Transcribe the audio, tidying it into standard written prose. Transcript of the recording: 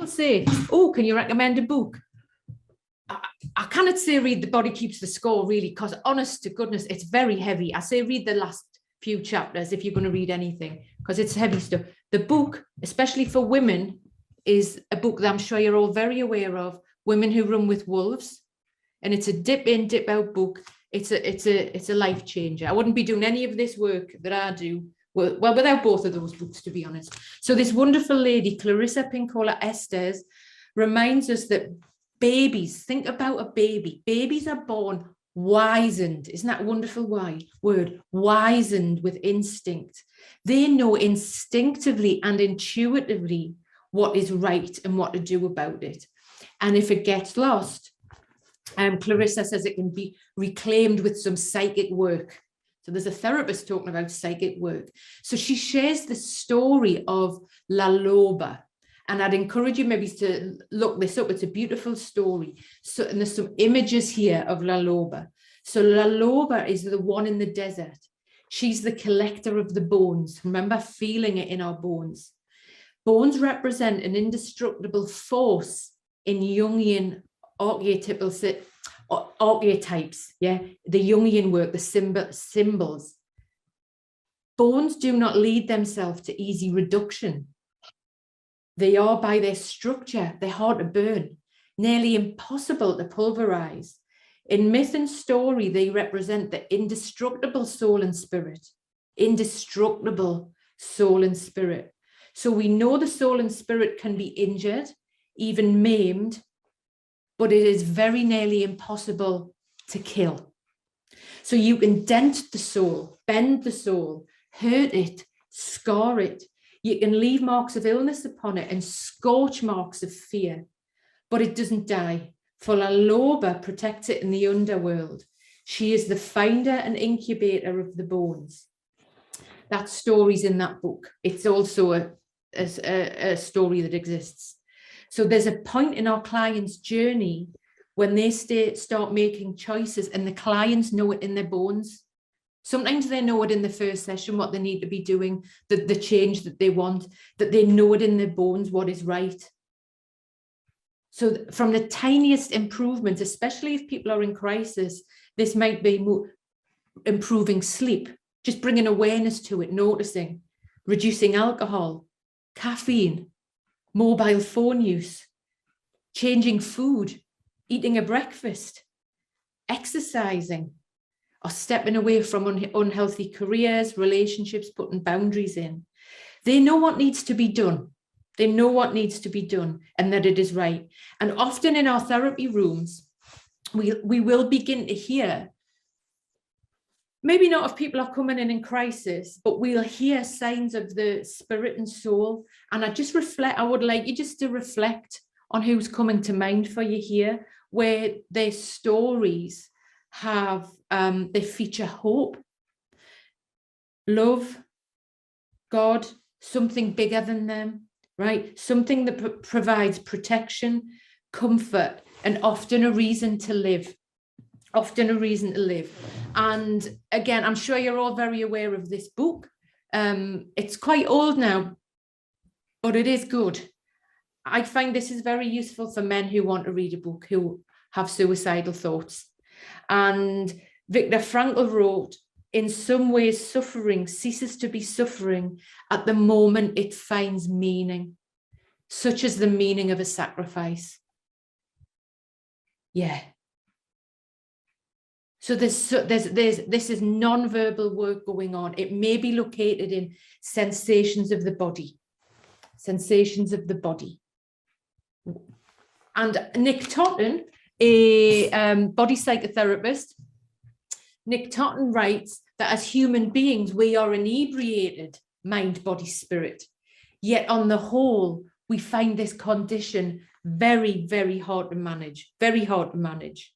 people say, oh, can you recommend a book? I cannot say read The Body Keeps the Score, really, because honest to goodness, it's very heavy. I say read the last few chapters if you're going to read anything, because it's heavy stuff. The book, especially for women, is a book that I'm sure you're all very aware of, Women Who Run with Wolves. And it's a dip in, dip out book. It's a life changer. I wouldn't be doing any of this work that I do well without both of those books, to be honest. So this wonderful lady, Clarissa Pinkola Estes, reminds us that babies, think about a baby. Babies are born wizened. Isn't that a wonderful word? Wizened with instinct. They know instinctively and intuitively what is right and what to do about it. And if it gets lost, Clarissa says it can be reclaimed with some psychic work. So there's a therapist talking about psychic work. So she shares the story of La Loba. And I'd encourage you maybe to look this up. It's a beautiful story. So, and there's some images here of La Loba. So La Loba is the one in the desert. She's the collector of the bones. Remember, feeling it in our bones. Bones represent an indestructible force in Jungian archetypes, yeah, the Jungian work, the symbols. Bones do not lead themselves to easy reduction. They are, by their structure, they're hard to burn, nearly impossible to pulverize. In myth and story, they represent the indestructible soul and spirit. Indestructible soul and spirit. So we know the soul and spirit can be injured, even maimed, but it is very nearly impossible to kill. So you can dent the soul, bend the soul, hurt it, scar it. You can leave marks of illness upon it and scorch marks of fear, but it doesn't die. For La Loba protects it in the underworld. She is the finder and incubator of the bones. That story's in that book. It's also a story that exists. So there's a point in our clients' journey when they start making choices and the clients know it in their bones. Sometimes they know it in the first session, what they need to be doing, the change that they want, that they know it in their bones, what is right. So from the tiniest improvements, especially if people are in crisis, this might be improving sleep, just bringing awareness to it, noticing, reducing alcohol, caffeine, mobile phone use, changing food, eating a breakfast, exercising, or stepping away from unhealthy careers, relationships, putting boundaries in. They know what needs to be done. They know what needs to be done and that it is right. And often in our therapy rooms, we will begin to hear, maybe not if people are coming in crisis, but we'll hear signs of the spirit and soul. And I would like you just to reflect on who's coming to mind for you here, where their stories have, they feature hope, love, God, something bigger than them, right? Something that provides protection, comfort, and often a reason to live. Often a reason to live. And again, I'm sure you're all very aware of this book. It's quite old now, but it is good. I find this is very useful for men who want to read a book, who have suicidal thoughts. And Viktor Frankl wrote, in some ways, suffering ceases to be suffering at the moment it finds meaning, such as the meaning of a sacrifice. Yeah. So this is non-verbal work going on. It may be located in sensations of the body. Sensations of the body. And Nick Totten, a body psychotherapist, Nick Totten writes that as human beings, we are inebriated, mind, body, spirit. Yet on the whole, we find this condition very, very hard to manage, very hard to manage.